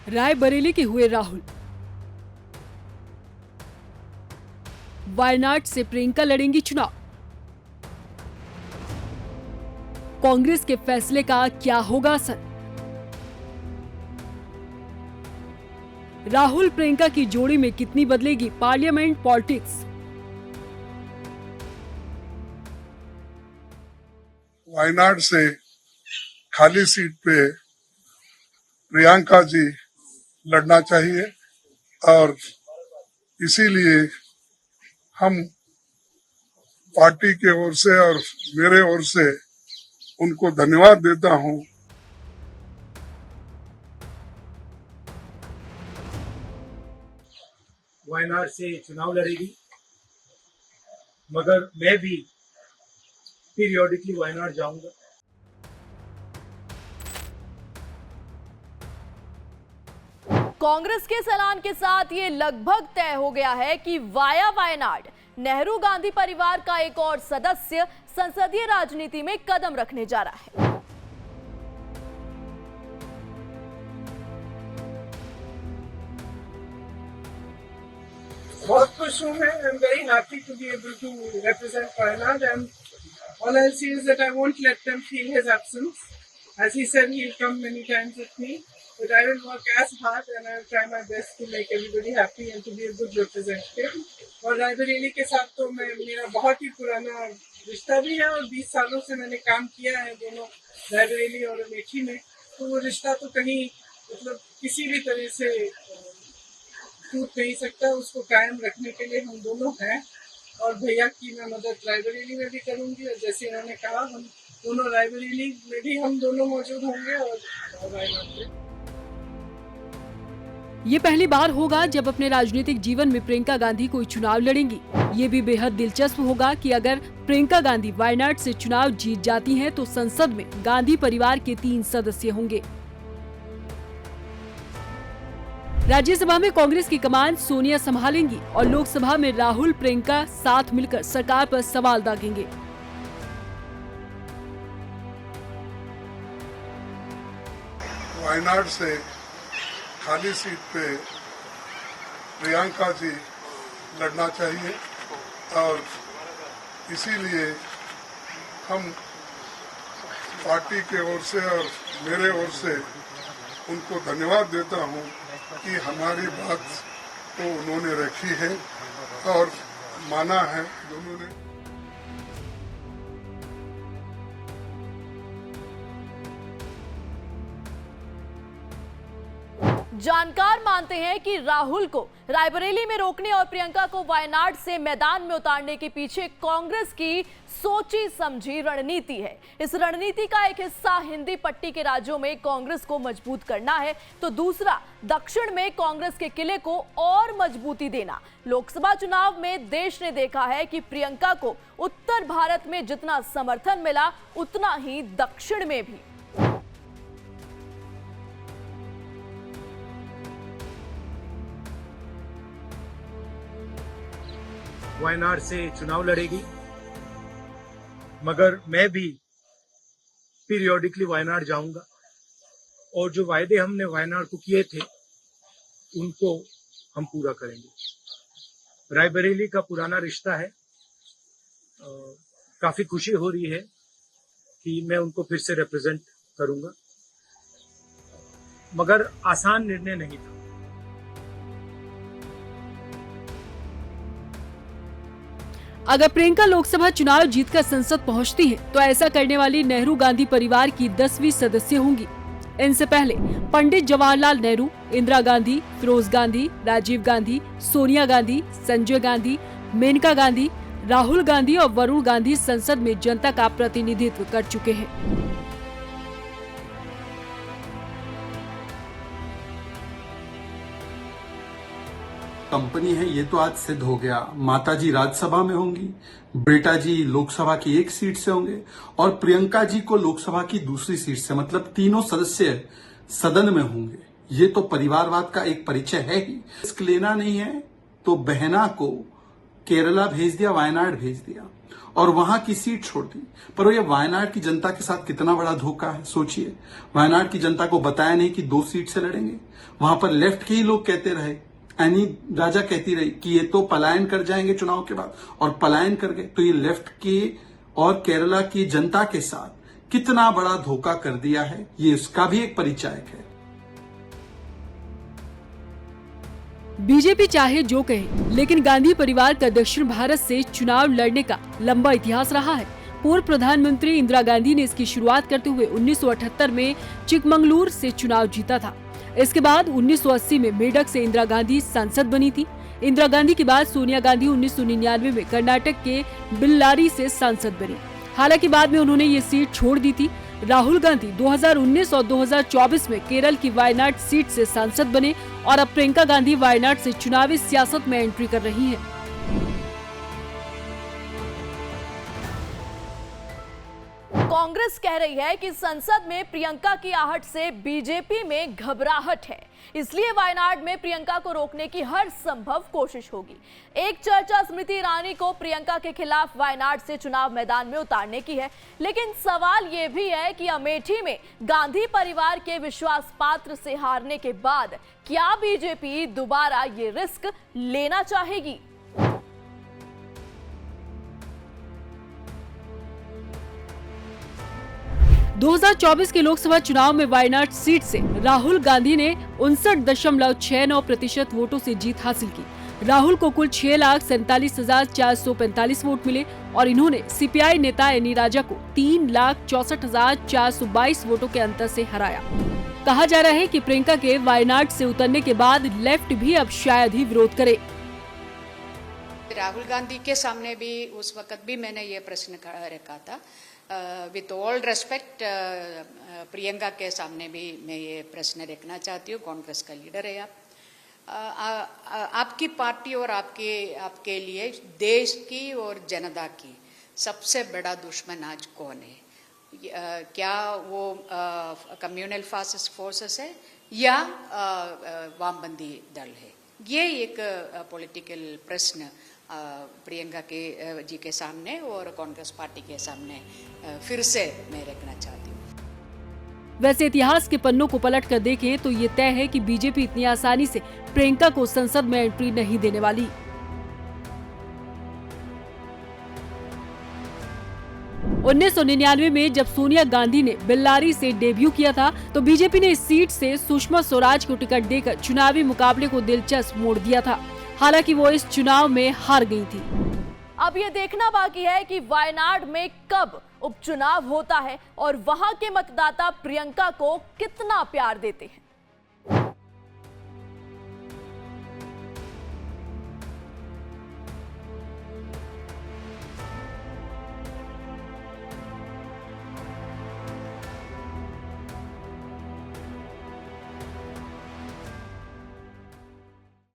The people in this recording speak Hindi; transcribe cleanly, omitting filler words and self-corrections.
रायबरेली के हुए राहुल। वायनाड से प्रियंका लड़ेंगी चुनाव। कांग्रेस के फैसले का क्या होगा असर? राहुल प्रियंका की जोड़ी में कितनी बदलेगी पार्लियामेंट पॉलिटिक्स? वायनाड से खाली सीट पे प्रियंका जी लड़ना चाहिए और इसीलिए हम पार्टी के ओर से और मेरे ओर से उनको धन्यवाद देता हूं। वायनाड से चुनाव लड़ेगी, मगर मैं भी पीरियोडिकली वायनाड जाऊंगा। कांग्रेस के इस ऐलान के साथ ये लगभग तय हो गया है कि वाया वायनाड नेहरू गांधी परिवार का एक और सदस्य संसदीय राजनीति में कदम रखने जा रहा है। बहुत खुश हूँ मैं। I am very happy to be able to represent Wayanad, and all I'll say is that I won't let them feel his absence. As he said, he'll come many times with me, but I will work as hard and I will try my best to make everybody happy and to be a good representative. और रायबरेली के साथ तो मेरा बहुत ही पुराना रिश्ता भी है और 20 सालों से मैंने काम किया है दोनों रायबरेली और अमेठी में, तो वो रिश्ता तो कहीं मतलब किसी भी तरह से टूट नहीं सकता। उसको कायम रखने के लिए हम दोनों हैं और भैया की मैं मदद रायबरेली में भी करूंगी और जैसे इन्होंने कहा हम दोनों रायबरेली में भी हम दोनों मौजूद होंगे और वायनाड में। ये पहली बार होगा जब अपने राजनीतिक जीवन में प्रियंका गांधी कोई चुनाव लड़ेंगी। ये भी बेहद दिलचस्प होगा कि अगर प्रियंका गांधी वायनाड से चुनाव जीत जाती हैं तो संसद में गांधी परिवार के 3 सदस्य होंगे। राज्यसभा में कांग्रेस की कमान सोनिया संभालेंगी और लोकसभा में राहुल प्रियंका साथ मिलकर सरकार पर सवाल दागेंगे। वायनाड से खाली सीट पे प्रियंका जी लड़ना चाहिए और इसीलिए हम पार्टी के ओर से और मेरे ओर से उनको धन्यवाद देता हूं कि हमारी बात को उन्होंने रखी है और माना है दोनों ने। जानकार मानते हैं कि राहुल को रायबरेली में रोकने और प्रियंका को वायनाड से मैदान में उतारने के पीछे कांग्रेस की सोची समझी रणनीति है। इस रणनीति का एक हिस्सा हिंदी पट्टी के राज्यों में कांग्रेस को मजबूत करना है, तो दूसरा दक्षिण में कांग्रेस के किले को और मजबूती देना। लोकसभा चुनाव में देश ने देखा है कि प्रियंका को उत्तर भारत में जितना समर्थन मिला उतना ही दक्षिण में भी। वायनाड से चुनाव लड़ेगी, मगर मैं भी पीरियोडिकली वायनाड जाऊंगा और जो वायदे हमने वायनाड को किए थे उनको हम पूरा करेंगे। रायबरेली का पुराना रिश्ता है, काफी खुशी हो रही है कि मैं उनको फिर से रिप्रेजेंट करूंगा, मगर आसान निर्णय नहीं था। अगर प्रियंका लोकसभा चुनाव जीतकर संसद पहुंचती है तो ऐसा करने वाली नेहरू गांधी परिवार की 10वीं सदस्य होंगी। इनसे पहले पंडित जवाहरलाल नेहरू, इंदिरा गांधी, फिरोज गांधी, राजीव गांधी, सोनिया गांधी, संजय गांधी, मेनका गांधी, राहुल गांधी और वरुण गांधी संसद में जनता का प्रतिनिधित्व कर चुके हैं। कंपनी है ये तो आज सिद्ध हो गया। माताजी राज्यसभा में होंगी, बेटा जी लोकसभा की 1 सीट से होंगे और प्रियंका जी को लोकसभा की 2री सीट से, मतलब तीनों सदस्य सदन में होंगे। ये तो परिवारवाद का एक परिचय है ही। रिस्क लेना नहीं है तो बहना को केरला भेज दिया, वायनाड भेज दिया और वहां की सीट छोड़ दी। पर ये वायनाड की जनता के साथ कितना बड़ा धोखा है, सोचिए। वायनाड की जनता को बताया नहीं कि 2 सीट से लड़ेंगे। वहां पर लेफ्ट के ही लोग कहते रहे, एनी राजा कहती रही कि ये तो पलायन कर जाएंगे चुनाव के बाद, और पलायन कर गए। तो ये लेफ्ट के और केरला की जनता के साथ कितना बड़ा धोखा कर दिया है, ये इसका भी एक परिचायक है। बीजेपी चाहे जो कहे, लेकिन गांधी परिवार का दक्षिण भारत से चुनाव लड़ने का लंबा इतिहास रहा है। पूर्व प्रधानमंत्री इंदिरा गांधी ने इसकी शुरुआत करते हुए 1978 में चिकमंगलूर से चुनाव जीता था। इसके बाद 1980 में मेडक से इंदिरा गांधी सांसद बनी थी। इंदिरा गांधी के बाद सोनिया गांधी 1999 में कर्नाटक के बेल्लारी से सांसद बनी। हालांकि बाद में उन्होंने ये सीट छोड़ दी थी। राहुल गांधी 2019 और 2024 में केरल की वायनाड सीट से सांसद बने और अब प्रियंका गांधी वायनाड से चुनावी सियासत में एंट्री कर रही हैं। कांग्रेस कह रही है कि संसद में प्रियंका की आहट से बीजेपी में घबराहट है, इसलिए वायनाड में प्रियंका को रोकने की हर संभव कोशिश होगी। एक चर्चा स्मृति ईरानी को प्रियंका के खिलाफ वायनाड से चुनाव मैदान में उतारने की है, लेकिन सवाल ये भी है कि अमेठी में गांधी परिवार के विश्वास पात्र से हारने के बाद क्या बीजेपी दोबारा ये रिस्क लेना चाहेगी? – 2024 के लोकसभा चुनाव में वायनाड सीट से राहुल गांधी ने 59.69% वोटों से जीत हासिल की। राहुल को कुल 6,47,445 वोट मिले और इन्होंने सीपीआई नेता एनी राजा को 3,64,422 वोटों के अंतर से हराया। कहा जा रहा है कि प्रियंका के वायनाड से उतरने के बाद लेफ्ट भी अब शायद ही विरोध करे। राहुल गांधी के सामने भी उस वक्त भी मैंने ये प्रश्न रखा था। विथ ऑल रेस्पेक्ट, प्रियंका के सामने भी मैं ये प्रश्न रखना चाहती हूँ। कांग्रेस का लीडर है आप, आपकी पार्टी और आपके लिए देश की और जनता की सबसे बड़ा दुश्मन आज कौन है? क्या वो कम्युनल फासिस्ट फोर्सेस है या वामपंथी दल है? ये एक पॉलिटिकल प्रश्न प्रियंका के जी के सामने और कांग्रेस पार्टी के सामने फिर से मैं रखना चाहती हूँ। वैसे इतिहास के पन्नों को पलट कर देखें तो ये तय है कि बीजेपी इतनी आसानी से प्रियंका को संसद में एंट्री नहीं देने वाली। 1999 में जब सोनिया गांधी ने बेल्लारी से डेब्यू किया था तो बीजेपी ने इस सीट से सुषमा स्वराज को टिकट देकर चुनावी मुकाबले को दिलचस्प मोड़ दिया था। हालांकि वो इस चुनाव में हार गई थी। अब ये देखना बाकी है कि वायनाड में कब उपचुनाव होता है और वहां के मतदाता प्रियंका को कितना प्यार देते हैं।